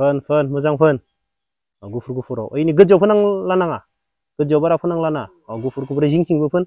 Phone मोजां phone गुफुर गुफुराव ओइनि गोजौआव फोनांला नाङा गोजौआव बारा फोनांलाना गुफुर गुफुर जिंथिंबो फोन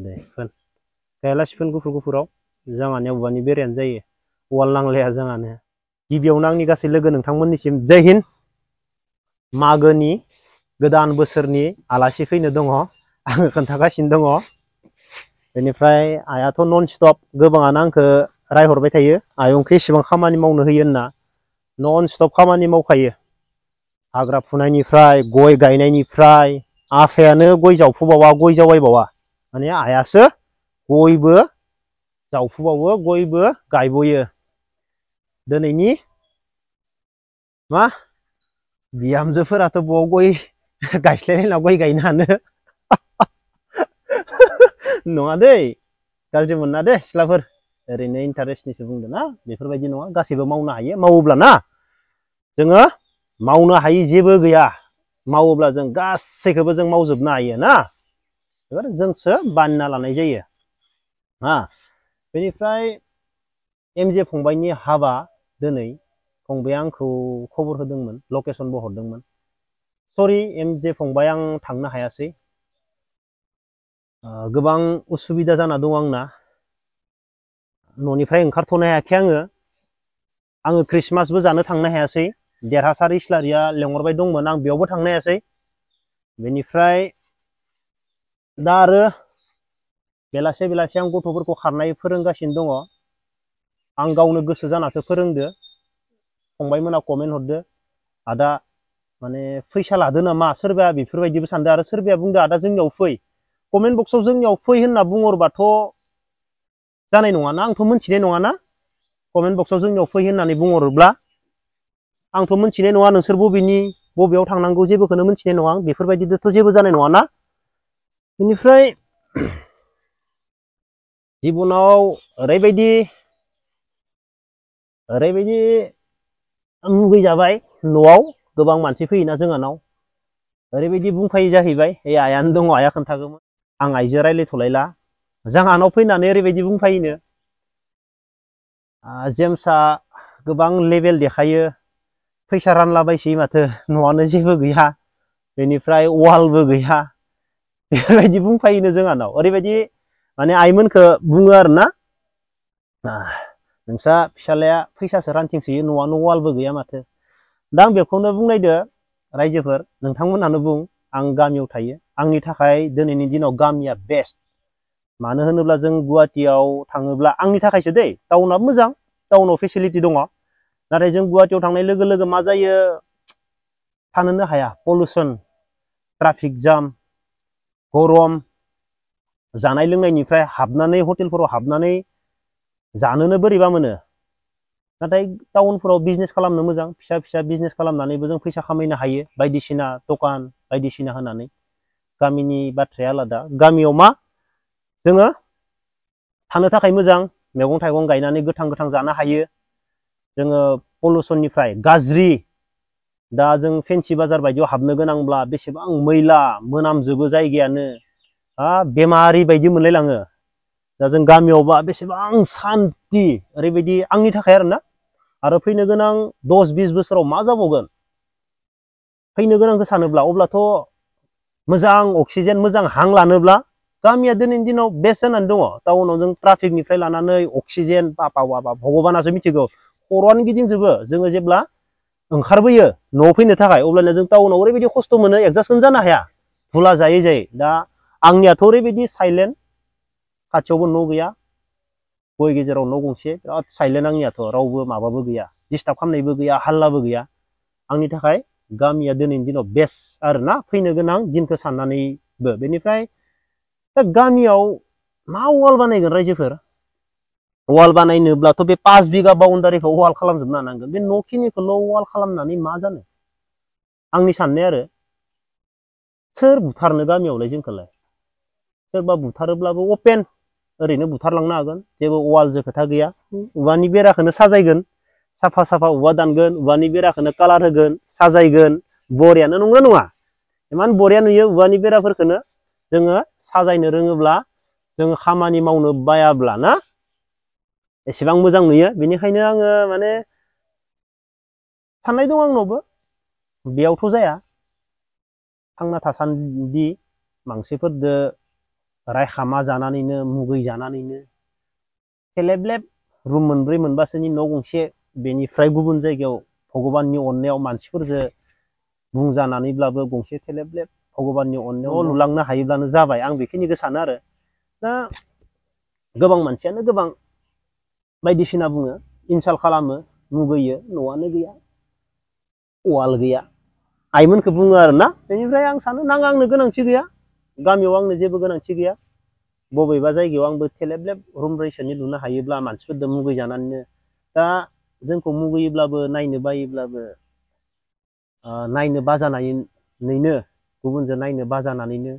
दे फोन गायालासि फोन गुफुर गुफुराव जोंहानिया औवानि बेरायानो जायो वाल नांलाया जोंहानो गिबियावनो आंनि गासै लोगो नोंथांमोननिसिम जय हिन्द मागोनि गोदान बोसोरनि आलासि फैनो दङ आङो खोन्थागासिनो दङ बेनिफ्राय आइयाथ' नन स्टप गोबाङानो आंखौ रायहरबाय थायो आयंखौ एसेबां खामानि मावनो होयो होनना नन स्टप खामानि मावखायो हाग्रा फुनायनिफ्राय गय गायनायनिफ्राय आफायानो गय जावफुबावा गय जावायबावा माने आइयासो गयबो जावफुबावो गयबो गायबोयो दिनैनि मा बिहामजोफोराथ' बबाव गय गायस्लायलायना गय गायनो हानो नङा दै गाज्रि मोना दे सिख्लाफोर ओरैनो इन्टारेस्टनिसो बुंदों ना बेफोरबायदि नङा गासैबो मावनो हायो मावोब्ला ना जोङो मावनो हायि जेबो गैया मावोब्ला जों गासैखौबो जों मावजोबनो हायो ना जोंसो बानायना लानाय जायो बेनिफ्राय एमजे फंबायनि हाबा दिनै फंबाया आंखौ खबर होदोंमोन लकेसनबो हरदोंमोन सरि एमजे फंबाय आं थांनो हायासै गोबां उसुबिदा जाना दं आंना न'निफ्राय ओंखारथ'नो हायाखै आङो ख्रिस्टमासबो जानो थांनो हायासै देरहासार इस्लारिया लेंहरबाय दंमोन आं बेयावबो थांनो हायासै बेनिफ्राय दा आरो बेलासे बेलासे आं गथ'फोरखौ खारनाय फोरोंगासिनो दङ आं गावनो गोसो जानासो फोरोंदो फंबायमोना कमेन्ट हरदो आदा माने फैसा लादो नामा सोरबाया बेफोरबायदिबो सानदों आरो सोरबाया बुंदो आदा जोंनियाव फै कमेन्ट बक्सआव जोंनियाव फै होनना बुंहरबाथ' जानाय नङाना आंथ' मोनथिनाय नङाना कमेन्ट बक्सआव जोंनियाव फै होननानै बुंहरोब्ला आंथ' मोनथिनाय नङा नोंसोर बबेयाव थांनांगौ जेबोखौनो मोनथिनाय नङा आं बेफोरबायदिथ' जेबो जानाय नङाना बेनिफ्राय जिबनाव ओरैबायदि मुगैजाबाय न'आव गोबां मानसि फैयोना जोंहानाव ओरैबायदि बुंफायो जाहैबाय आइयानो दङ आइया खोन्थागौमोन आं आइजो रायज्लायथ'लायला जोंहानाव फैनानै ओरैबायदि बुंफायोनो जेम्सआ गोबां लेभेल देखायो फैसा रानलाबायसै माथो न'आनो जेबो गैया बेनिफ्राय वालबो गैया बेफोरबायदि बुंफायोनो जोंहानाव ओरैबायदि माने आइमोनखौ बुङो आरोना नोंस्रा फिसालाया फैसासो रानथिंसोयो न'आनो वालबो गैया माथो दा आं बेखौनो बुंनायदो रायजोफोर नोंथांमोनहानो बुं आं गामियाव थायो आंनि थाखाय दिनैनि दिनाव गामिया बेस्ट मानो होनोब्ला जों गुवाहाटियाव थाङोब्ला आंनि थाखायसो दै टाउनाबो मोजां टाउनाव फेसिलिटि दङ नाथाय जों गुवाहाटियाव थांनाय लोगो लोगो मा जायो थानोनो हाया पलिउसन ट्राफिक जाम गरम जानाय लोंनायनिफ्राय हाबनानै हटेलफोराव हाबनानै जानोनो बोरैबा मोनो नाथाय टाउनफोराव बिजनेस खालामनो मोजां फिसा फिसा बिजनेस खालामनानैबो जों फैसा खामायनो हायो बायदिसिना दखान बायदिसिना होनानै गामिनि बाथ्राया आलादा गामियाव मा जोङो थानो थाखाय मोजां मैगं थाइगं गायनानै गोथां गोथां जानो हायो जोङो पलिउसननिफ्राय गाज्रि दा जों फेन्सि बाजार बायदियाव हाबनो गोनांब्ला बेसेबां मैला मोनामजोबो जायगायानो बेमारि बायदि मोनलायलाङो दा जों गामियावबा बेसेबां सान्थि ओरैबायदि आंनि थाखाय आरो फैनो गोनां 10-20 बोसोराव मा जाबावगोन फैनो गोनांखौ सानोब्ला अब्लाथ' मोजां अक्सिजेन मोजां हां लानोब्ला गामिया दिनैनि दिनाव बेस्ट जानानै दङ टाउनाव जों ट्राफिकनिफ्राय लानानै अक्सिजेन बाबा भगबानासो मिथिगौ खर'आनो गिदिंजोबो जोङो जेब्ला ओंखारबोयो न'आव फैनो थाखाय अब्लाना जों टाउनाव ओरैबायदि खस्थ' मोनो एडजास्टखौनो जानो हाया धुला जायै जायै दा आंनियाथ' ओरैबायदि साइलेन्ट खाथियावबो न' गैया गय गेजेराव न' गंसे बिराद साइलेन्ट आंनियाथ' रावबो माबाबो गैया डिस्टार्ब खालामनायबो गैया हाल्लाबो गैया आंनि थाखाय गामिया दिनैनि दिनाव बेस्ट आरोना फैनो गोनां दिनखौ साननानैबो बेनिफ्राय दा गामियाव मा वाल बानायगोन रायजोफोर वाल बानायनोब्लाथ' बे 5 बिगा बाउन्डारिखौ वाल खालामजोबनो हानांगोन बे न'खिनिखौल' वाल खालामनानै मा जानो आंनि साननाय आरो सोर बुथारनो गामियावलाय जोंखौलाय सोरबा बुथारोब्लाबो अपेन ओरैनो बुथारलांनो हागोन जेबो वालजों खोथा गैया औवानि बेराखौनो साजायगोन साफा साफा औवा दानगोन औवानि बेराखौनो कालार होगोन साजायगोन बरियानो नंगौना नङा इमान बरिया नुयो औवानि बेराफोरखौनो जोङो साजायनो रोङोब्ला जोङो खामानि मावनो बायाब्ला ना एसेबां मोजां नुयो बेनिखायनो आङो माने साननाय दं आंनावबो बेयावथ' जाया थांना थासान्दि मानसिफोरदो रायखामा जानानैनो मुगै जानानैनो थेलेबलेब रुम मोनब्रै मोनबासोनि न' गंसे बेनिफ्राय गुबुन जायगायाव भगबाननि अननायाव मानसिफोरजों बुंजानानैब्लाबो गंसे थेलेबलेब भगबाननि अननायाव लुलांनो हायोब्लानो जाबाय आं बेखिनिखौ सानो आरो दा गोबां मानसियानो गोबां बायदिसिना बुङो इनसाल खालामो मुगैयो न'आनो गैया वाल गैया आइमोनखौ बुङो आरोना बेनिफ्राय आं सानो नाङा आंनो गोनांथि गैया गामियाव आंनो जेबो गोनांथि गैया बबेबा जायगायाव आंबो थेलेबलेब रुम ब्रैसोनि लुनो हायोब्ला मानसिफोरजों मुगै जानानैनो दा जोंखौ मुगैयोब्लाबो नायनो बायोब्लाबो नायनो बाजानानैनो गुबुनजों नायनो बाजानानैनो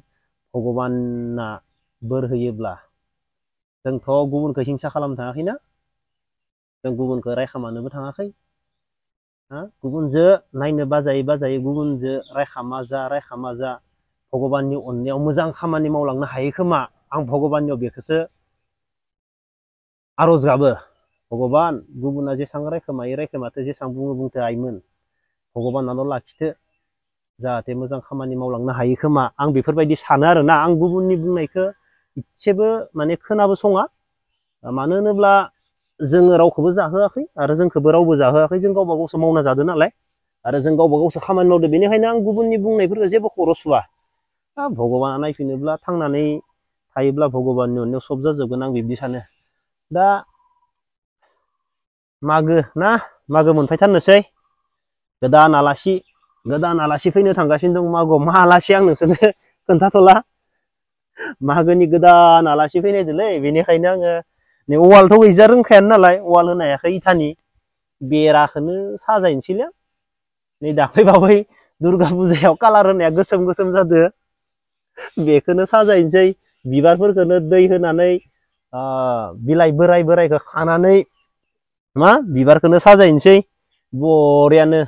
भगबाना बोर होयोब्ला जोंथ' गुबुनखौ हिंसा खालामनो थाङाखैना जों गुबुनखौ रायखामानोबो थाङाखै गुबुनजों नायनो बाजायै गुबुनजों रायखामा जा भगबाननि अननायाव मोजां खामानि मावलांनो हायो खोमा आं भगबाननियाव बेखौसो आरज गाबो भगबान गुबुना जेसां रायखोमाथो जेसां बुंथो आइमोन भगबानाल' लाखिथो जाहाथे मोजां खामानि मावलांनो हायो खोमा आं बेफोरबायदि सानो आरोना आं गुबुननि बुंनायखौ इसेबो माने खोनाबो सङा मानो होनोब्ला जोङो रावखौबो जाहोआखै आरो जोंखौबो रावबो जाहोआखै जों गावबा गावसो मावना जादों नालाय आरो जों गावबा गावसो खामानि मावदों बेनिखायनो आं गुबुननि बुंनायफोरखौ जेबो खर' सुवा भगबाना नायफिनोब्ला थांनानै थायोब्ला भगबाननि अननायाव सब जाजोबगोन आं बिब्दि सानो दा मागो मोनफैथारनोसै गोदान आलासि फैनो थांगासिनो दं मागोआव मा आलासि आं नोंसोरनो खोन्थाथ'ला मागोनि गोदान आलासि फैनायदोलै बेनिखायनो आङो नै वालथ' गैजा रोंखायानो नालाय वाल होनो हायाखै इथानि बेराखौनो साजायनोसैलै नै दाख्लैबावै दुर्गा फुजायाव कालार होनाया गोसोम जादों बेखौनो साजायनोसै बिबारफोरखौनो दै होनानै बिलाइ बोरायखौ खानानै बिबारखौनो साजायनोसै बरियानो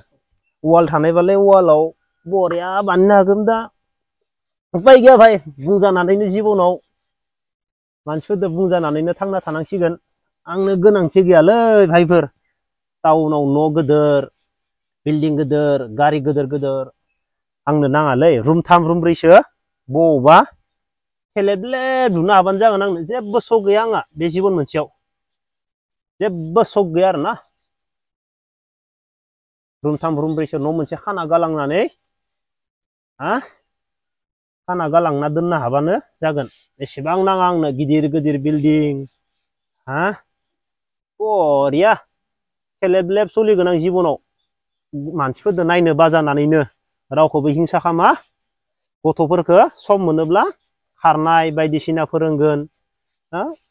वाल थानायबालाय वालाव बरिया बानायनो हागोन दा उपाय गैया भाई बुंजानानैनो जिबनाव मानसिफोरजों बुंजानानैनो थांना थानांसिगोन आंनो गोनांथि गैयालै भाइफोर टाउनाव न' गोदोर बिल्डिं गोदोर गारि गोदोर आंनो नाङालै रुम 3 रुम 4सो बबावबा थेलेबलेब लुनो हाबानो जागोन आंनो जेबो सक गैया आंहा बे जिबन मोनसेयाव जेबो सक गैया आरोना रुम 3 रुम 4सो न' मोनसे खाना गालांनानै खाना गालांना दोननो हाबानो जागोन एसेबां नाङा आंनो गिदिर बिल्डिं बरिया थेलेबलेब सोलिगोन आं जिबनाव मानसिफोरजों नायनो बाजानानैनो रावखौबो हिंसा खालामा गथ'फोरखौ सम मोनोब्ला खारनाय बायदिसिना फोरोंगोन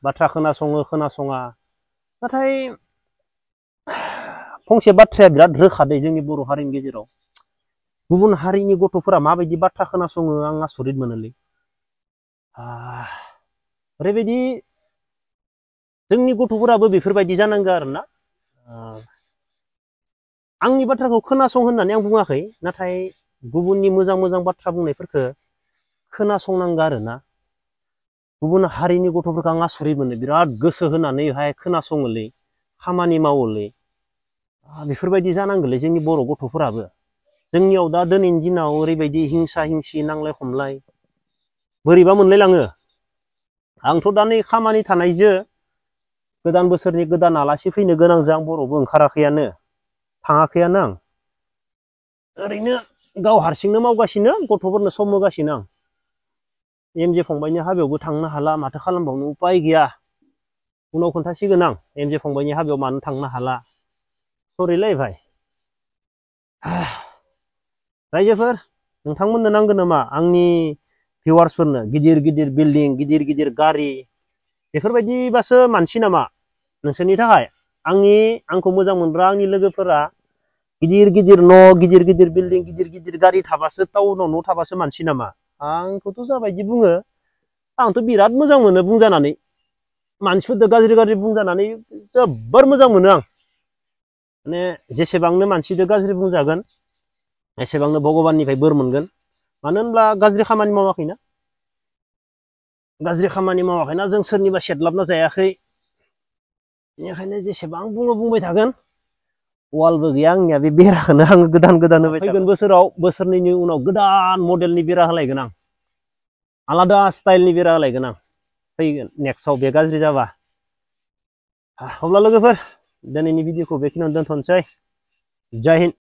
बाथ्रा खोनासङा नाथाय फंसे बाथ्राया बिराद रोखादै जोंनि बर' हारिनि गेजेराव गुबुन हारिनि गथ'फोरा माबायदि बाथ्रा खोनासङो आं आसरित मोनोलै ओरैबायदि जोंनि गथ'फोराबो बेफोरबायदि जानांगौ आरोना आंनि बाथ्राखौ खोनासं होननानै आं बुङाखै नाथाय गुबुननि मोजां बाथ्रा बुंनायफोरखौ खोनासंनांगौ आरोना गुबुन हारिनि गथ'फोरखौ आं आसरित मोनो बिराद गोसो होनानैहाय खोनासङोलै खामानि मावोलै बेफोरबायदि जानांगौलै जोंनि बर' गथ'फोराबो जोंनियाव दा दिनैनि दिनाव ओरैबायदि हिंसा नांलाय खमलाय बोरैबा मोनलायलाङो आंथ' दा नै खामानि थानायजों गोदान बोसोरनि गोदान आलासि फैनो गोनांजों आं बर'बो ओंखाराखैयानो थाङाखैयानो आं ओरैनो गाव हारसिंनो मावगासिनो गथ'फोरनो सम होगासिनो आं एमजे फंबाइनि हाबायावबो थांनो हाला माथो खालामबावनो उपाय गैया उनाव खोन्थासिगोन आं एमजे फंबाइनि हाबायाव मानो थांनो हाला सरिलै भाइ रायजोफोर नोंथांमोननो नांगौ नामा आंनि भिउवार्सफोरनो गिदिर बिल्डिं गिदिर गारि बेफोरबायदिबासो मानसि नामा नोंसोरनि थाखाय आंखौ मोजां मोनग्रा आंनि लोगोफोरा गिदिर न' गिदिर बिल्डिं गिदिर गारि थाबासो टाउनाव न' थाबासो मानसि नामा आंखौथ' जाबायदि बुङो आंथ' बिराद मोजां मोनो बुंजानानै मानसिफोरजों गाज्रि बुंजानानै जोबोर मोजां मोनो आं माने जेसेबांनो मानसिजों गाज्रि बुंजागोन एसेबांनो भगबाननिफ्राय बोर मोनगोन मानो होनब्ला गाज्रि खामानि मावाखैना जों सोरनिबा सेदलाबना जायाखै बेनिखायनो जेसेबां बुंबाय थागोन वालबो गैया आंनिया बे बेराखौनो आङो गोदान गोदान होबाय फैगोन बोसोराव बोसोरनैनि उनाव गोदान मडेलनि बेरा होलायगोन आं आलादा स्टाइलनि बेरा होलायगोन आं फैगोन नेक्स्टआव बे गाज्रि जाबा अब्ला लोगोफोर दिनैनि भिडिअखौ बेखिनियावनो दोनथ'नोसै जय हिन्द।